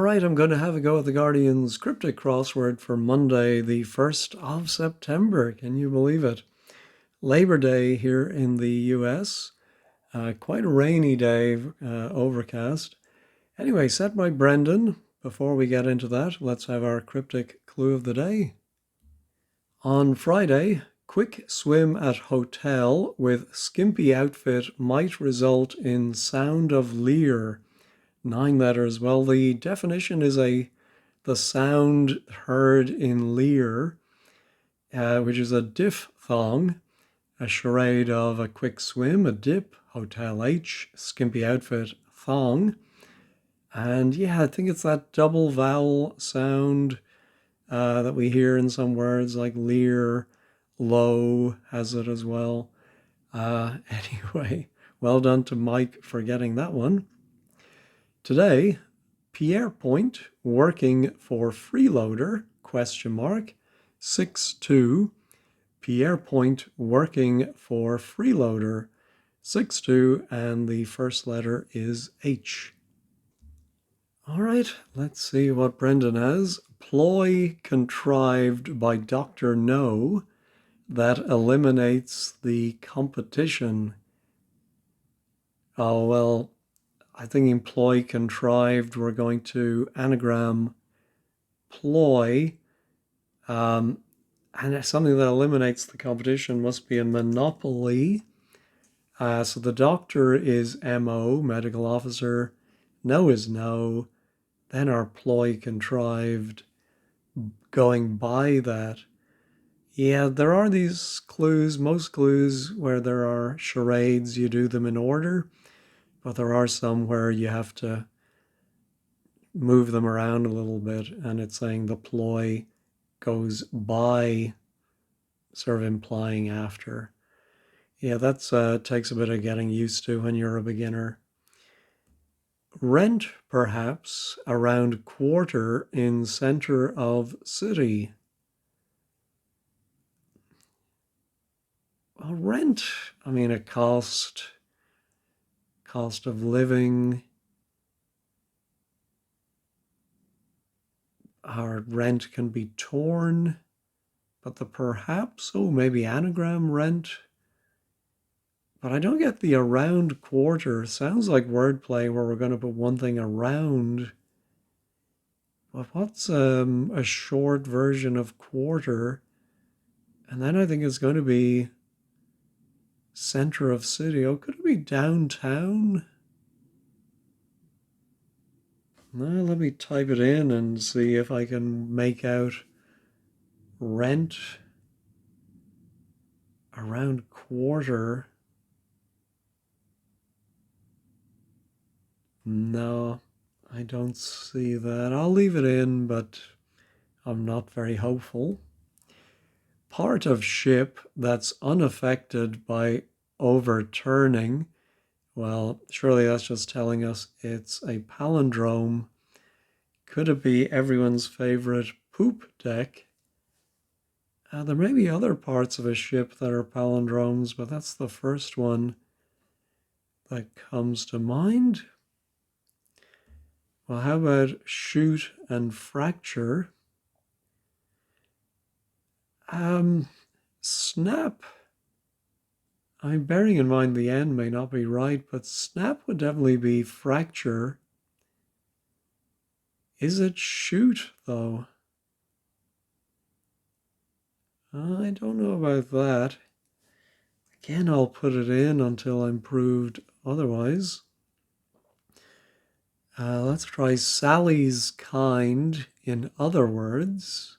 right, I'm going to have a go at the Guardian's Cryptic Crossword for Monday, the 1st of September. Can you believe it? Labor Day here in the US. Quite a rainy day, overcast. Anyway, set by Brendan. Before we get into that, let's have our cryptic clue of the day. On Friday, quick swim at hotel with skimpy outfit might result in sound of leer. 9 letters. Well, the definition is the sound heard in leer, which is a diphthong, a charade of a quick swim, a dip, hotel H, skimpy outfit, thong. And yeah, I think it's that double vowel sound that we hear in some words like leer, low has it as well. Anyway, well done to Mike for getting that one. Today, Pierre Point working for freeloader, ? 6-2. Pierre Point working for freeloader, 6-2, and the first letter is H. All right, let's see what Brendan has. Ploy contrived by Dr. No that eliminates the competition. Oh, well, I think employ contrived, we're going to anagram ploy, and something that eliminates the competition must be a monopoly. So the doctor is MO, medical officer, no is no, then our ploy contrived, going by that. Yeah, there are these clues, most clues where there are charades, you do them in order. But there are some where you have to move them around a little bit, and it's saying the ploy goes by, sort of implying after. Yeah, that's takes a bit of getting used to when you're a beginner. Rent, perhaps, around quarter in center of city. Well, rent, I mean, a cost of living. Our rent can be torn, but the perhaps, maybe anagram rent. But I don't get the around quarter. Sounds like wordplay where we're going to put one thing around. But what's a short version of quarter? And then I think it's going to be center of city. Oh, could it be downtown? Now let me type it in and see if I can make out rent around quarter. No, I don't see that. I'll leave it in, but I'm not very hopeful. Part of ship that's unaffected by overturning. Well, surely that's just telling us it's a palindrome. Could it be everyone's favorite poop deck? There may be other parts of a ship that are palindromes, but that's the first one that comes to mind. Well, how about shoot and fracture? Snap. I'm bearing in mind the end may not be right, but snap would definitely be fracture. Is it shoot, though? I don't know about that. Again, I'll put it in until I'm proved otherwise. Let's try Sally's kind, in other words.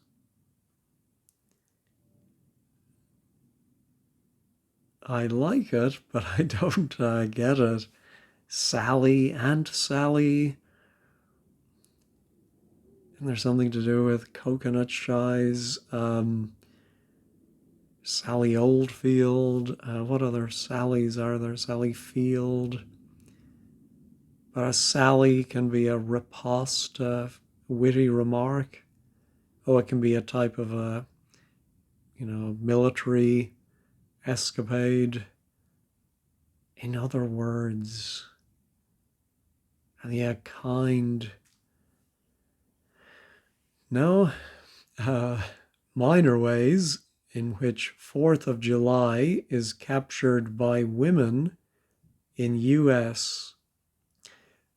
I like it, but I don't get it. Sally, Aunt Sally. And there's something to do with coconut shies. Sally Oldfield. What other Sallys are there? Sally Field. But a sally can be a riposte, witty remark. Oh, it can be a type of a, military escapade. In other words, and yeah, kind. No, uh, minor ways in which 4th of July is captured by women in U.S.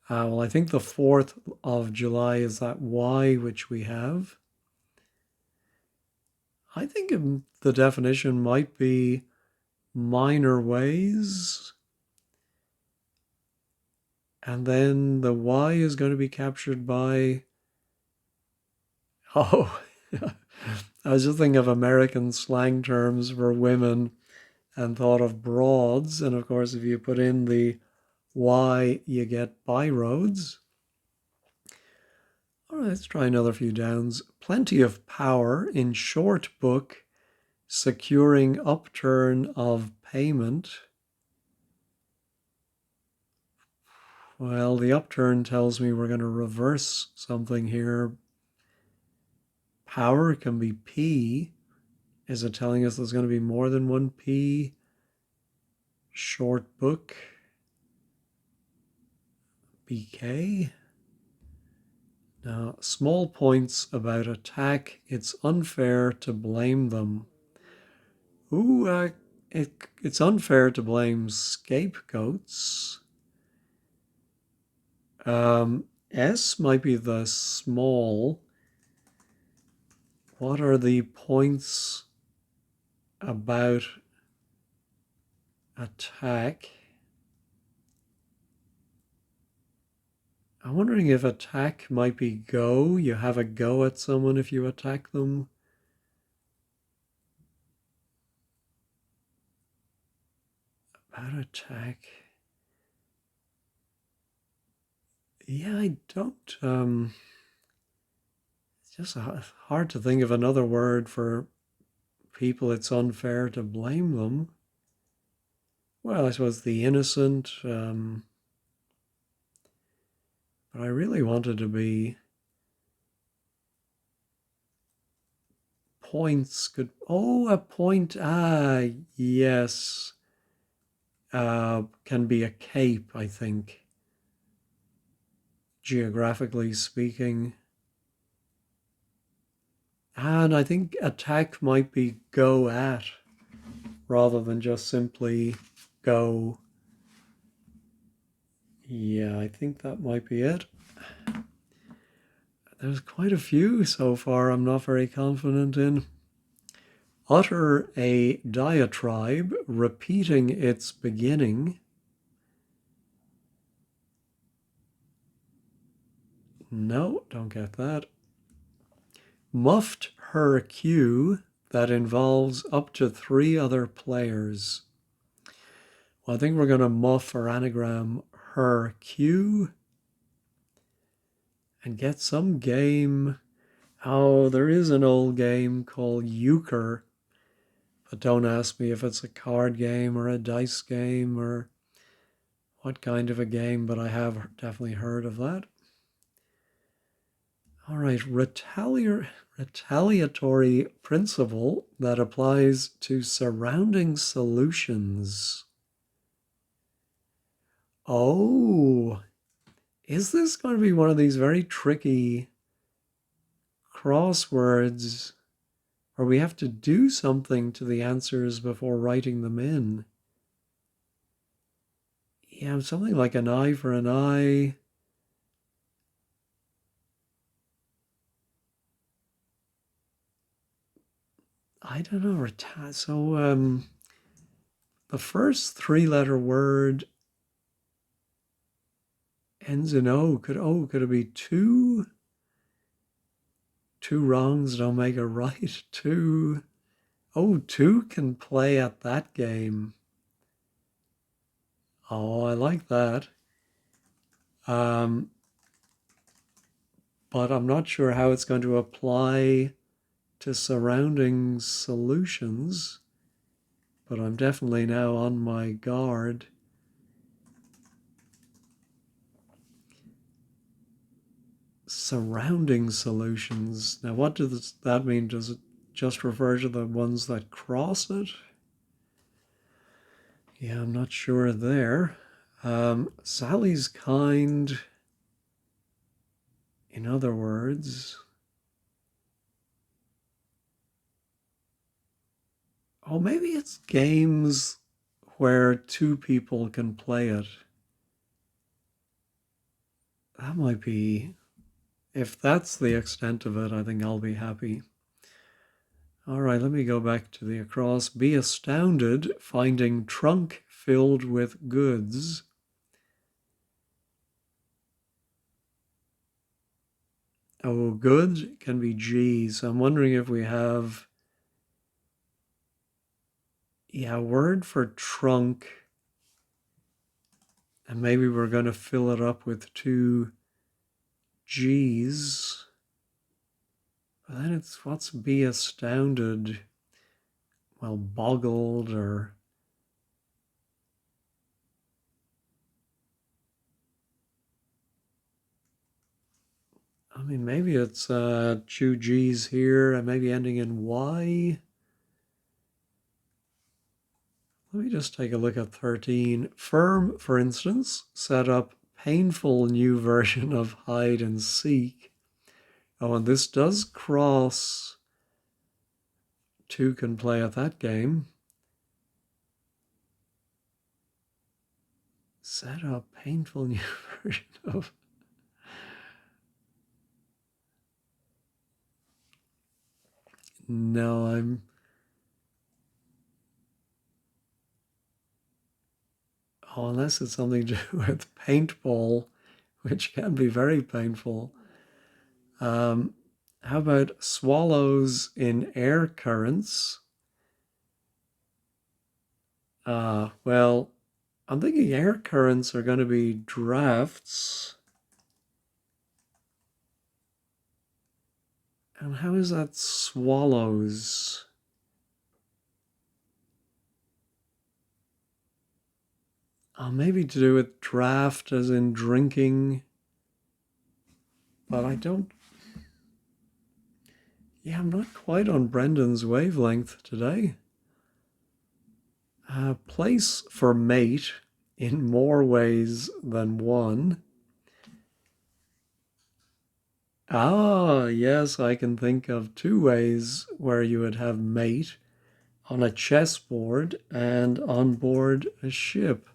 Well, I think the 4th of July is that Y which we have. I think the definition might be minor ways. And then the Y is going to be captured by, oh, I was just thinking of American slang terms for women and thought of broads. And of course, if you put in the Y, you get byroads. All right, let's try another few downs. Plenty of power in short book, securing upturn of payment. Well, the upturn tells me we're going to reverse something here. Power can be P. Is it telling us there's going to be more than one P? Short book. BK. Now, small points about attack. It's unfair to blame them. Ooh, it's unfair to blame scapegoats. S might be the small. What are the points about attack? I'm wondering if attack might be go. You have a go at someone if you attack them. About attack. Yeah, I don't. It's just hard to think of another word for people it's unfair to blame them. Well, I suppose the innocent. But I really wanted to be points. Could a point? Yes. Can be a cape, I think. Geographically speaking. And I think attack might be go at rather than just simply go. Yeah, I think that might be it. There's quite a few so far I'm not very confident in. Utter a diatribe, repeating its beginning. No, don't get that. Muffed her cue that involves up to 3 other players. Well, I think we're going to muff or anagram her cue and get some game. Oh, there is an old game called euchre, but don't ask me if it's a card game or a dice game or what kind of a game, but I have definitely heard of that. All right, retaliatory principle that applies to surrounding solutions. Oh, is this going to be one of these very tricky crosswords where we have to do something to the answers before writing them in? Yeah, something like an eye for an eye. I don't know. So the first 3-letter word ends in O. Could it be two? Two wrongs don't make a right. Two can play at that game. Oh, I like that. But I'm not sure how it's going to apply to surrounding solutions. But I'm definitely now on my guard. Surrounding solutions. Now, what does that mean? Does it just refer to the ones that cross it? Yeah, I'm not sure there. Sally's kind, in other words. Oh, maybe it's games where two people can play it. That might be, if that's the extent of it, I think I'll be happy. All right, let me go back to the across. Be astounded finding trunk filled with goods. Oh, good can be G. So I'm wondering if we have, yeah, a word for trunk. And maybe we're going to fill it up with two G's. But then it's what's be astounded? Well, boggled or... I mean, maybe it's two G's here and maybe ending in Y. Let me just take a look at 13. Firm, for instance, set up painful new version of hide and seek. Oh, and this does cross. Two can play at that game. Set up painful new version of... No, I'm... Oh, unless it's something to do with paintball, which can be very painful. How about swallows in air currents? Well, I'm thinking air currents are going to be drafts. And how is that swallows? Maybe to do with draft as in drinking. But I don't... Yeah, I'm not quite on Brendan's wavelength today. Place for mate in more ways than one. Ah, yes, I can think of two ways where you would have mate: on a chessboard and on board a ship.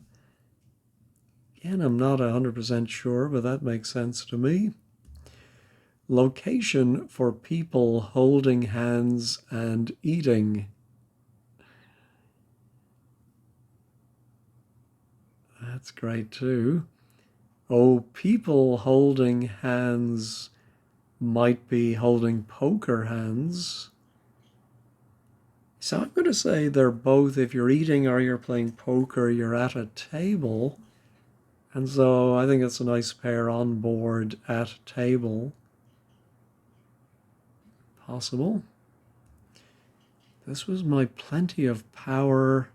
Again, I'm not 100% sure, but that makes sense to me. Location for people holding hands and eating. That's great too. Oh, people holding hands might be holding poker hands. So I'm going to say they're both. If you're eating or you're playing poker, you're at a table. And so I think it's a nice pair: on board, at table. Possible. This was my plenty of power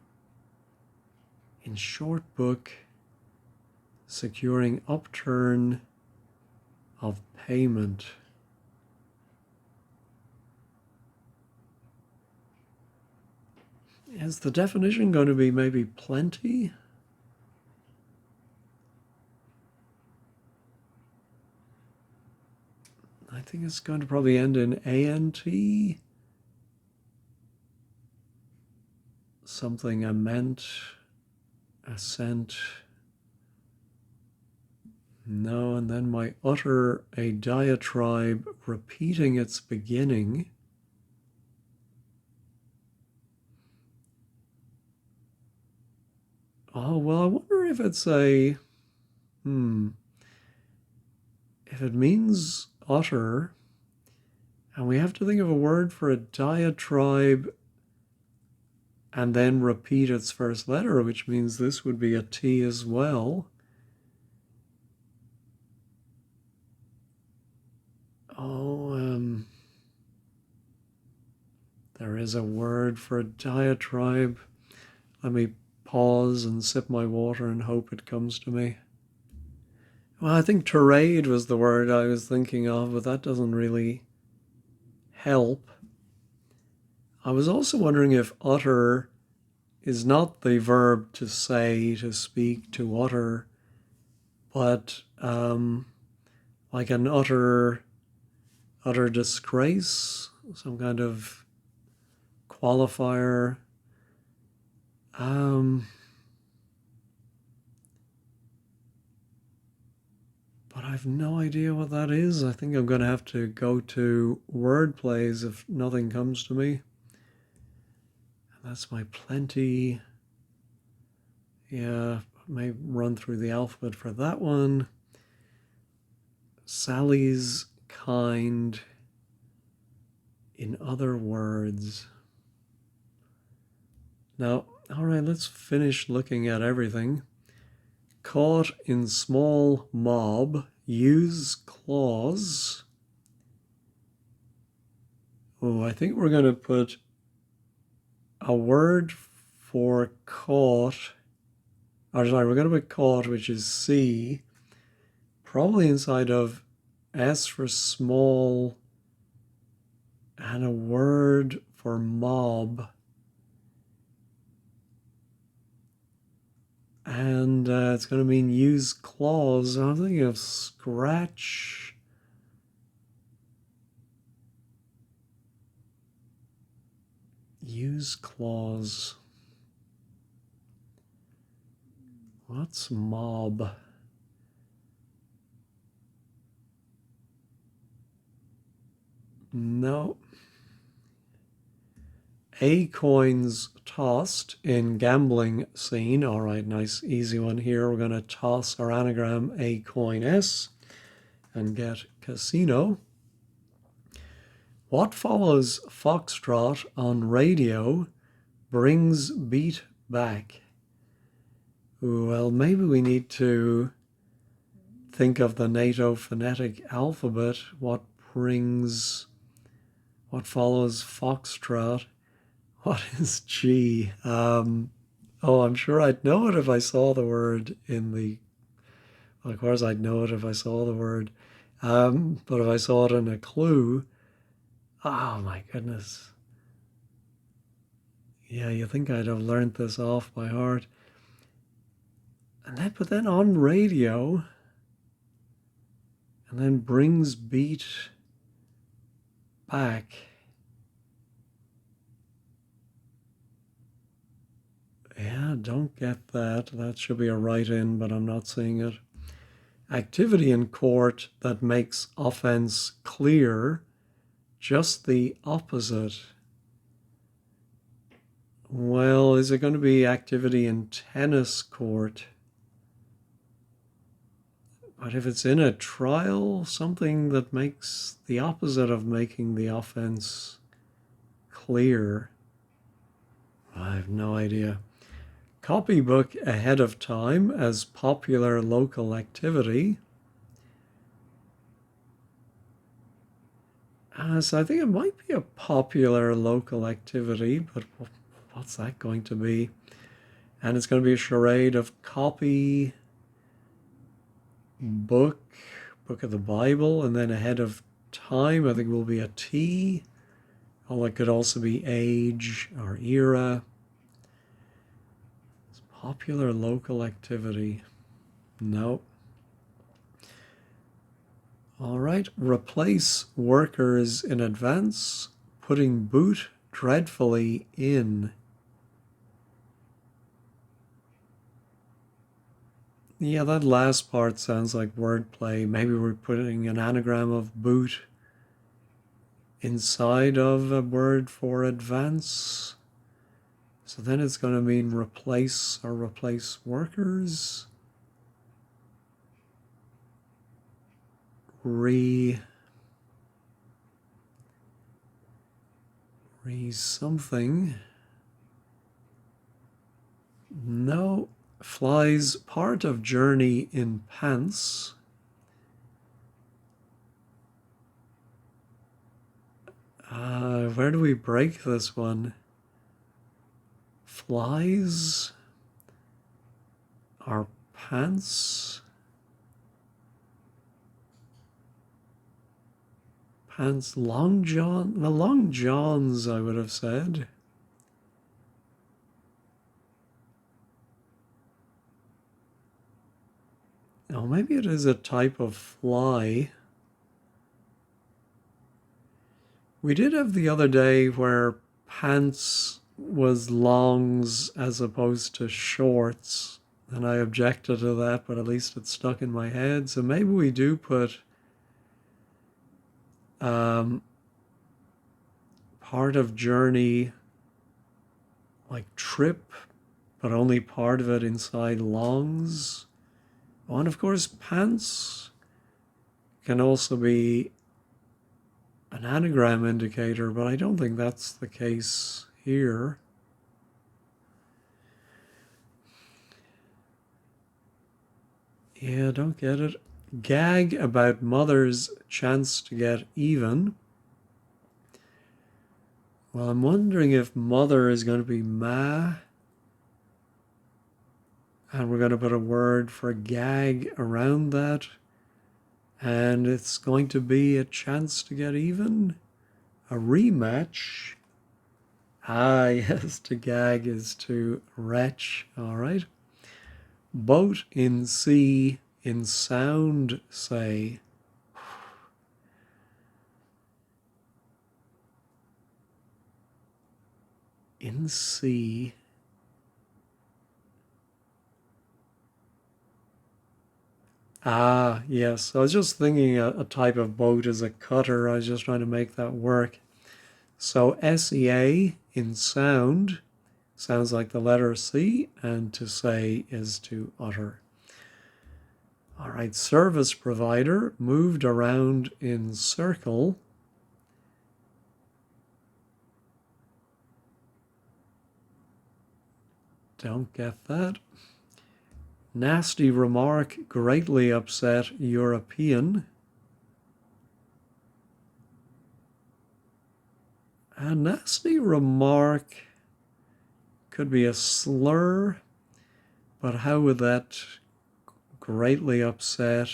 in short book, securing upturn of payment. Is the definition going to be maybe plenty? I think it's going to probably end in ANT. Something ament, assent. No, and then my utter a diatribe repeating its beginning. Oh, well, I wonder if it's a, if it means utter, and we have to think of a word for a diatribe and then repeat its first letter, which means this would be a T as well. Oh, there is a word for a diatribe. Let me pause and sip my water and hope it comes to me. Well, I think tirade was the word I was thinking of, but that doesn't really help. I was also wondering if utter is not the verb to say, to speak, to utter, but like an utter disgrace, some kind of qualifier. But I've no idea what that is. I think I'm going to have to go to word plays if nothing comes to me. And that's my plenty. Yeah, may run through the alphabet for that one. Sally's kind. In other words. Now, all right, let's finish looking at everything. Caught in small mob. Use clause. Oh, I think we're going to put a word for caught. Or sorry, we're going to put caught, which is C, probably inside of S for small, and a word for mob. And it's going to mean use clause. I'm thinking of scratch. Use clause. What's mob? No. A coins tossed in gambling scene. All right, nice easy one here. We're going to toss our anagram A coin S and get casino. What follows foxtrot on radio brings beat back? Well, maybe we need to think of the NATO phonetic alphabet. What follows foxtrot? What is G? I'm sure I'd know it if I saw the word in the... Well, of course I'd know it if I saw the word. But if I saw it in a clue, oh my goodness. Yeah, you think I'd have learned this off by heart. But then on radio, and then brings beat back. Yeah, don't get that. That should be a write-in, but I'm not seeing it. Activity in court that makes offense clear, just the opposite. Well, is it going to be activity in tennis court? But if it's in a trial, something that makes the opposite of making the offense clear. I have no idea. Copybook ahead of time as popular local activity. So I think it might be a popular local activity, but what's that going to be? And it's going to be a charade of copy, book of the Bible, and then ahead of time, I think will be a T. Oh, it could also be age or era. It's popular local activity. No. All right, replace workers in advance, putting boot dreadfully in. Yeah, that last part sounds like wordplay. Maybe we're putting an anagram of boot inside of a word for advance. So then it's going to mean replace or replace workers. Re something. No. Flies part of journey in pants. Where do we break this one? Flies are pants. Pants, long john. The long johns, I would have said. Oh, maybe it is a type of fly. We did have the other day where pants was longs as opposed to shorts. And I objected to that, but at least it stuck in my head. So maybe we do put part of journey like trip, but only part of it inside longs. Oh, and of course, pants can also be an anagram indicator, but I don't think that's the case here. Yeah, don't get it. Gag about mother's chance to get even. Well, I'm wondering if mother is going to be ma, and we're going to put a word for gag around that, and it's going to be a chance to get even, a rematch. Ah, yes, to gag is to retch, all right. Boat in sea, in sound, say. In sea. Ah, yes. I was just thinking a type of boat is a cutter. I was just trying to make that work. So SEA in sound sounds like the letter C, and to say is to utter. All right, service provider moved around in circle. Don't get that. Nasty remark greatly upset European. A nasty remark could be a slur, but how would that greatly upset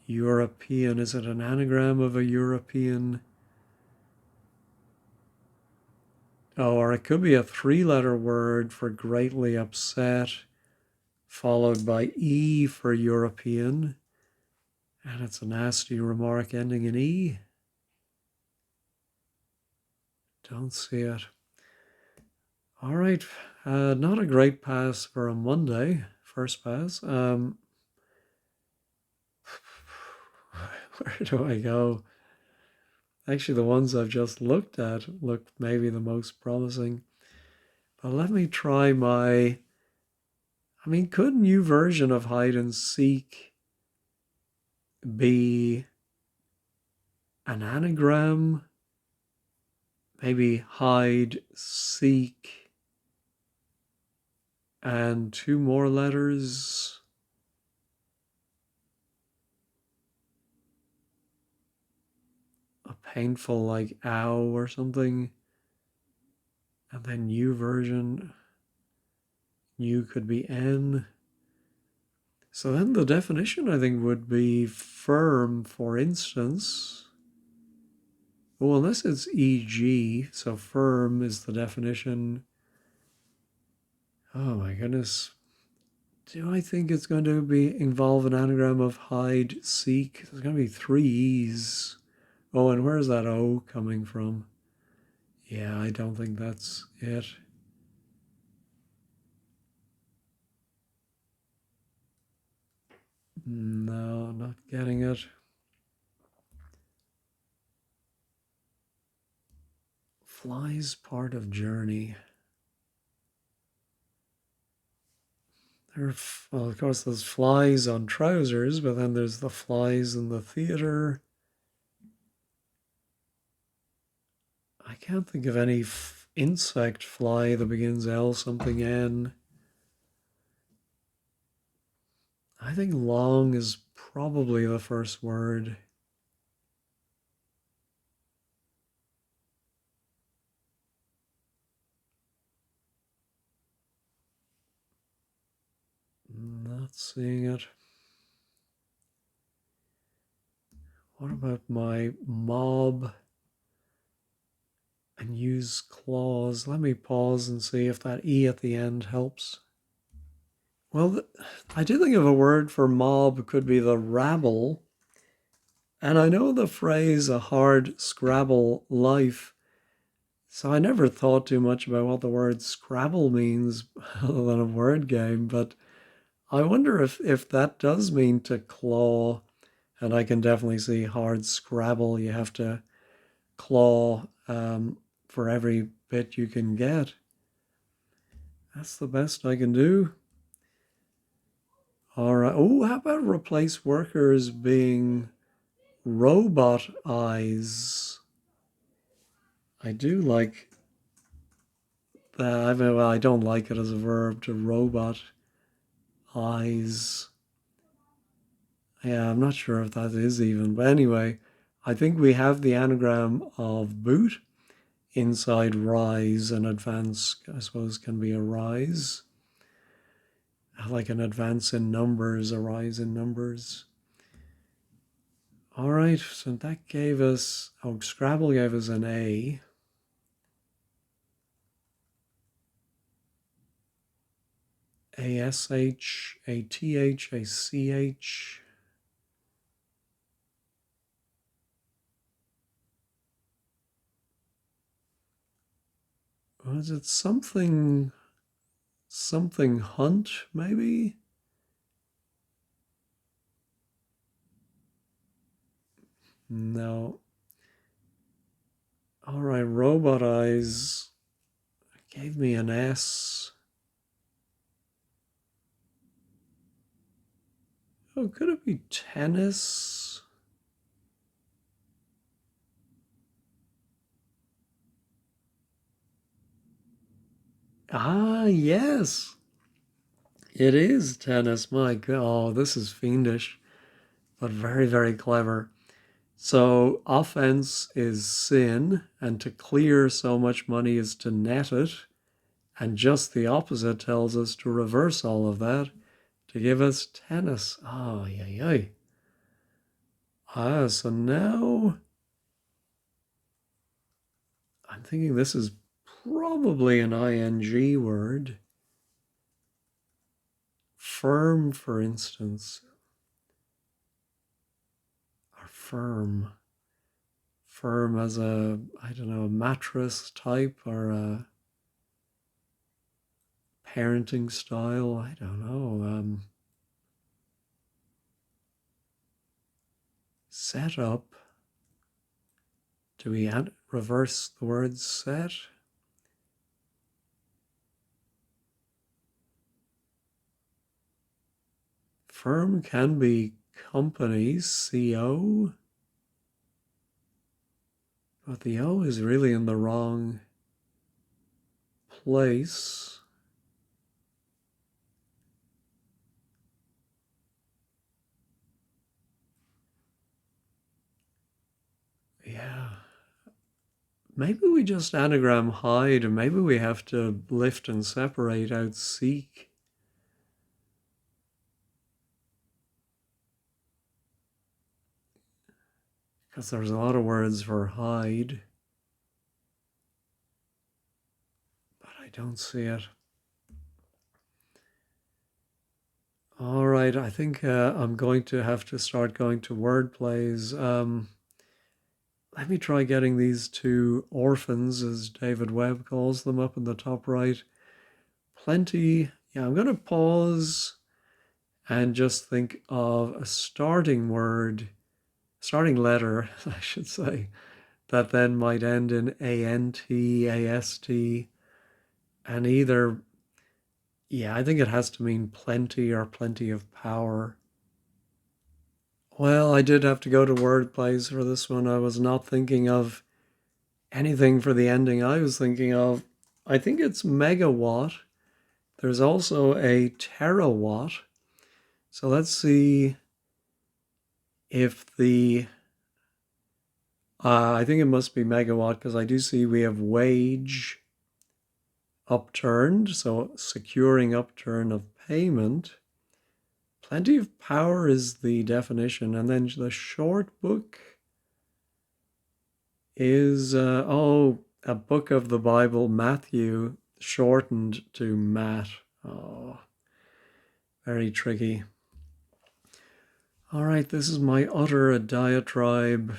European? Is it an anagram of a European? Oh, or it could be a three-letter word for greatly upset, followed by E for European, and it's a nasty remark ending in E. Don't see it. All right, not a great pass for a Monday, first pass. Where do I go? Actually, the ones I've just looked at look maybe the most promising. But let me try my... I mean, could new version of hide and seek be an anagram? Maybe hide, seek, and two more letters. A painful like ow or something. And then new version. New could be N. So then the definition, I think, would be firm, for instance. Well, unless it's EG, so firm is the definition. Oh my goodness. Do I think it's going to involve an anagram of hide, seek? There's going to be three E's. Oh, and where's that O coming from? Yeah, I don't think that's it. No, not getting it. Flies part of journey. Well, of course, there's flies on trousers, but then there's the flies in the theater. I can't think of any insect fly that begins L something N. I think long is probably the first word. Not seeing it. What about my mob and use clause? Let me pause and see if that E at the end helps. Well, I did think of a word for mob could be the rabble. And I know the phrase a hard scrabble life So I never thought too much about what the word Scrabble means other than a word game, but I wonder if that does mean to claw, and I can definitely see hard Scrabble. You have to claw for every bit you can get. That's the best I can do. All right. Oh, how about replace workers being robot eyes? I do like that. I mean, well, I don't like it as a verb to robot eyes. Yeah, I'm not sure if that is even. But anyway, I think we have the anagram of boot inside rise, and advance, I suppose, can be a rise. Like an advance in numbers, a rise in numbers. All right, so that gave us, oh, Scrabble gave us an A. ASH, ATH, ACH. Was it something hunt, maybe? No. All right, robot eyes gave me an S. Oh, could it be tennis? Ah, yes. It is tennis. My God, oh, this is fiendish, but very, very clever. So offense is sin, and to clear so much money is to net it. And just the opposite tells us to reverse all of that to give us tennis. Oh, yeah, yeah. Ah, so now I'm thinking this is probably an ing word. Firm, for instance, or firm. Firm as a, I don't know, a mattress type or a parenting style. I don't know. Set up. Do we reverse the word set? Firm can be companies, CO, but the O is really in the wrong place. Yeah. Maybe we just anagram hide, and maybe we have to lift and separate out seek. Because there's a lot of words for hide, but I don't see it. All right, I think I'm going to have to start going to word plays. Let me try getting these two orphans, as David Webb calls them, up in the top right. Plenty. Yeah, I'm going to pause and just think of a starting word, starting letter, I should say, that then might end in ANT, AST, and either, yeah, I think it has to mean plenty or plenty of power. Well, I did have to go to word plays for this one. I was not thinking of anything for the ending. I was thinking of, I think it's megawatt. There's also a terawatt. So let's see if the, I think it must be megawatt because I do see we have wage upturned. So securing upturn of payment. Plenty of power is the definition. And then the short book is, a book of the Bible, Matthew, shortened to Matt. Oh, very tricky. All right, this is my utter diatribe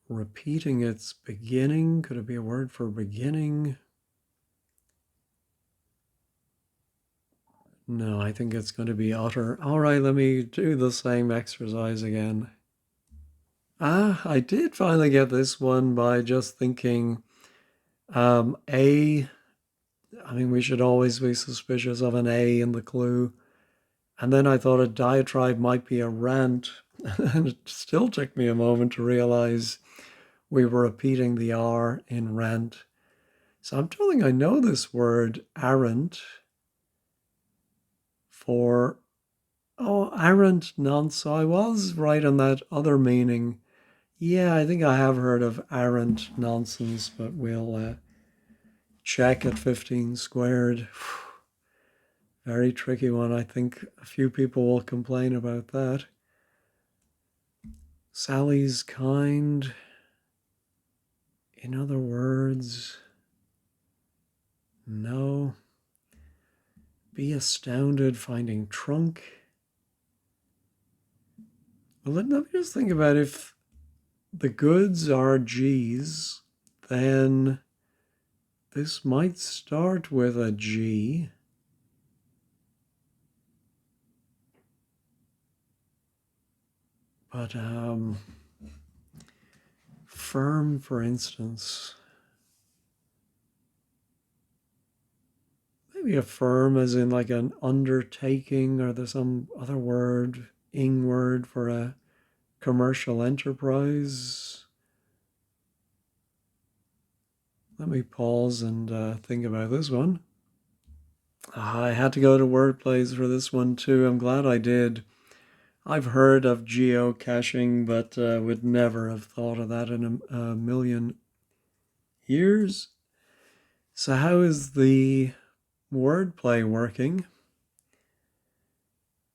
repeating its beginning. Could it be a word for beginning? No, I think it's going to be utter. All right, let me do the same exercise again. I did finally get this one by just thinking A. I mean, we should always be suspicious of an A in the clue. And then I thought a diatribe might be a rant. And it still took me a moment to realize we were repeating the R in rant. So I'm telling I know this word, arrant, for, arrant nonsense. So I was right on that other meaning. Yeah, I think I have heard of arrant nonsense, but we'll check at 15 squared. Very tricky one. I think a few people will complain about that. Sally's kind. In other words, no. Be astounded finding trunk. Well, let me just think about if the goods are G's, then this might start with a G. But firm, for instance. Maybe a firm as in like an undertaking, or there's some other word, ing word for a commercial enterprise. Let me pause and think about this one. I had to go to wordplays for this one too. I'm glad I did. I've heard of geocaching, but would never have thought of that in a million years. So how is the wordplay working?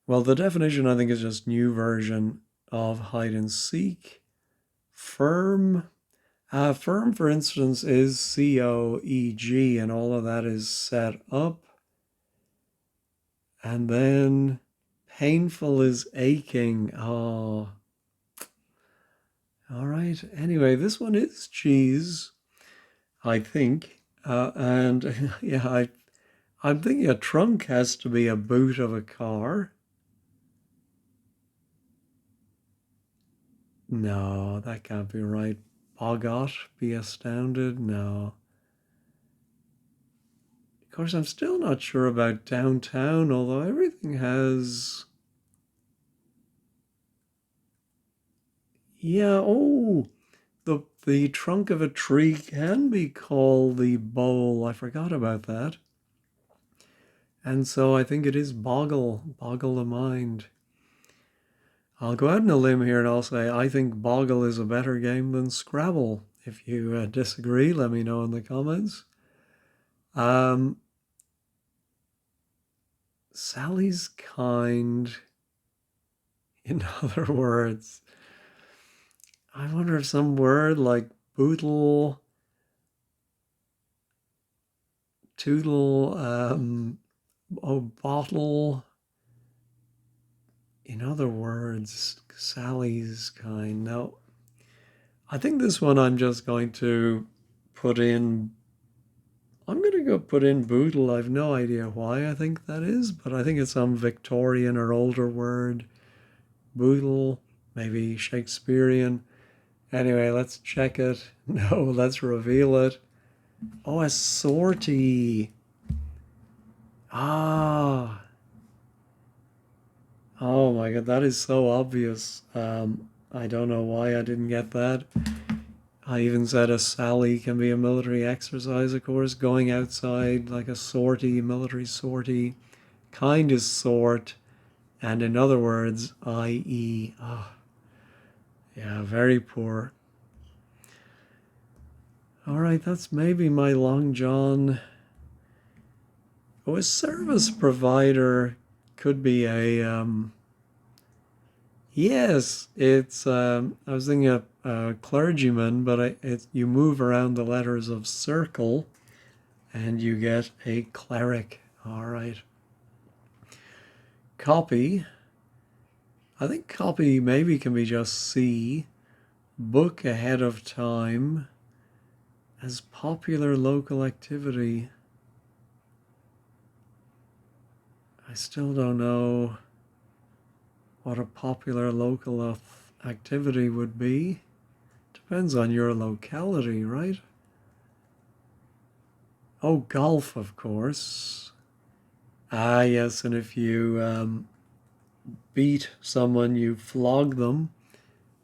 Well, the definition I think is just new version of hide and seek. Firm. Firm, for instance, is COEG, and all of that is set up. And then painful is aching. Oh. All right. Anyway, this one is cheese, I think. And yeah, I'm thinking a trunk has to be a boot of a car. No, that can't be right. Bogot, be astounded? No. Of course, I'm still not sure about downtown, although everything has... Yeah, the trunk of a tree can be called the bole. I forgot about that. And so I think it is boggle the mind. I'll go out on a limb here and I'll say I think Boggle is a better game than Scrabble. If you disagree, let me know in the comments. Sally's kind. In other words, I wonder if some word like bootle, tootle, bottle. In other words, Sally's kind. No, I think this one I'm just going to put in. I'm going to go put in bootle. I've no idea why I think that is, but I think it's some Victorian or older word. Bootle, maybe Shakespearean. Anyway, let's check it. No, let's reveal it. Oh, a sortie. Ah. Oh my God, that is so obvious. I don't know why I didn't get that. I even said a sally can be a military exercise, of course, going outside like a sortie, military sortie. Kind is sort, and in other words, i.e. Oh, yeah, very poor. All right, that's maybe my long john. Oh, a service provider could be a, yes, it's, I was thinking of clergyman, but you move around the letters of circle and you get a cleric. All right. Copy. I think copy maybe can be just C, book ahead of time as popular local activity. I still don't know what a popular local activity would be. Depends on your locality, right? Oh, golf, of course. Ah, yes, and if you beat someone, you flog them.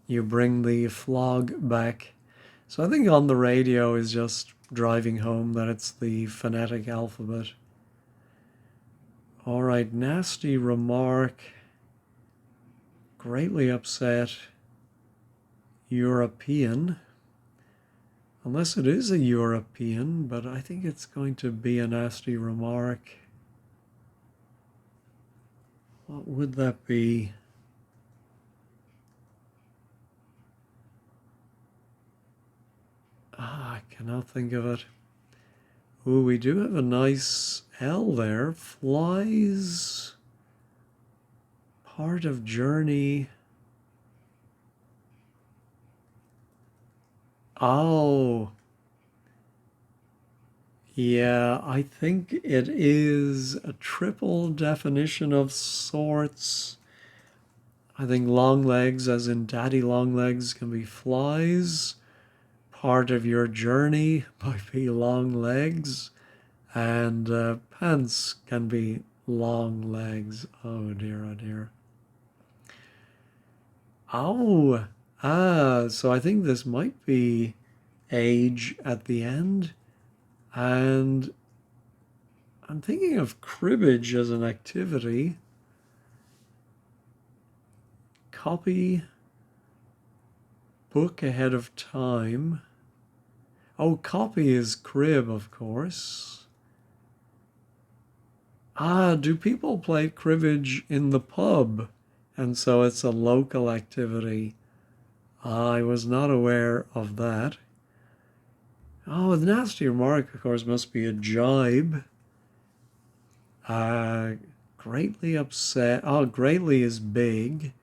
You bring the flog back. So I think on the radio is just driving home that it's the phonetic alphabet. All right, nasty remark. Greatly upset. European. Unless it is a European, but I think it's going to be a nasty remark. What would that be? I cannot think of it. Ooh, we do have a nice L there. Flies. Part of journey. Oh. Yeah, I think it is a triple definition of sorts. I think long legs, as in daddy long legs, can be flies. Part of your journey might be long legs. And pants can be long legs. Oh dear, oh dear. Oh, so I think this might be age at the end. And I'm thinking of cribbage as an activity. Copy, book ahead of time. Oh, copy is crib, of course. Do people play cribbage in the pub? And so it's a local activity. I was not aware of that. Oh, the nasty remark, of course, must be a jibe. Greatly upset. Oh, greatly is big,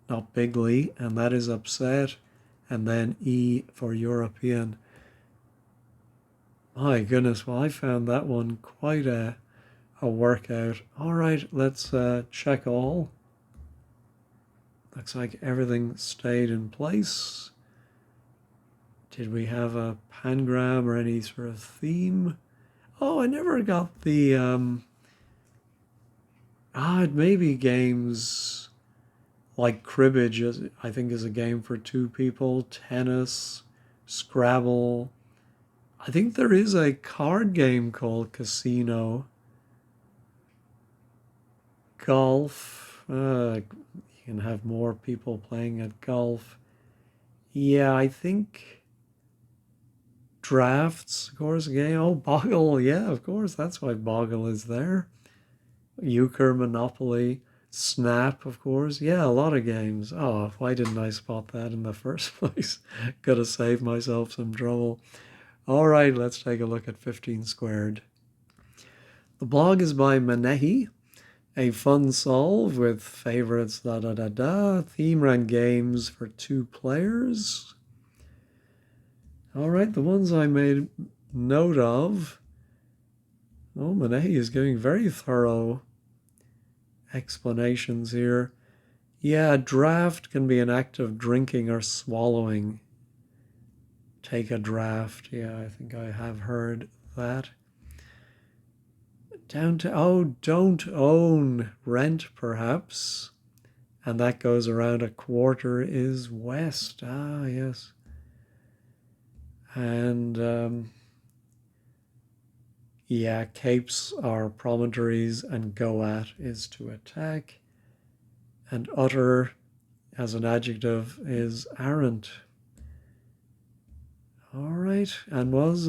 not bigly, and that is upset. And then E for European. My goodness, well, I found that one quite a workout. All right, let's check all. Looks like everything stayed in place. Did we have a pangram or any sort of theme? Oh, I never got the it may be games like cribbage, I think is a game for two people, tennis, Scrabble. I think there is a card game called Casino. Golf. You can have more people playing at golf. Yeah, I think drafts, of course, game. Oh, Boggle. Yeah, of course. That's why Boggle is there. Euchre, Monopoly, Snap, of course. Yeah, a lot of games. Oh, why didn't I spot that in the first place? Gotta save myself some trouble. All right, let's take a look at 15 squared. The blog is by Manehi. A fun solve with favorites, theme and games for 2 players. All right, the ones I made note of. Oh, Manehi is giving very thorough explanations here. Yeah, draft can be an act of drinking or swallowing. Take a draft. Yeah, I think I have heard that. Down to, don't own, rent perhaps. And that goes around a quarter is west. Yes. And yeah, capes are promontories and go at is to attack. And utter as an adjective is arrant. All right, and was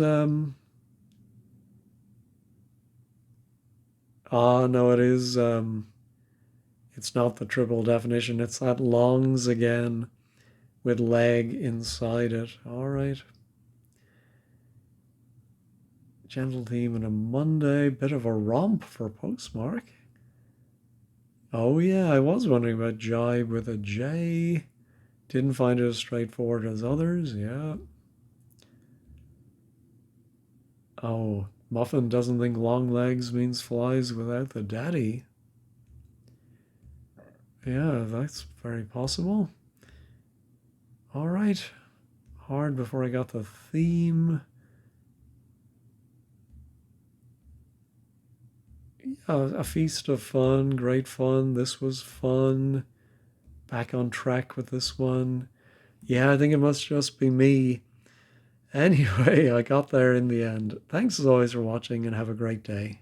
no, it is it's not the triple definition, it's that longs again with leg inside it. All right. Gentle theme and a Monday, bit of a romp for postmark. Oh yeah, I was wondering about jibe with a J. Didn't find it as straightforward as others, yeah. Oh, Muffin doesn't think long legs means flies without the daddy. Yeah, that's very possible. All right. Hard before I got the theme. A feast of fun, great fun. This was fun. Back on track with this one. Yeah, I think it must just be me. Anyway, I got there in the end. Thanks as always for watching and have a great day.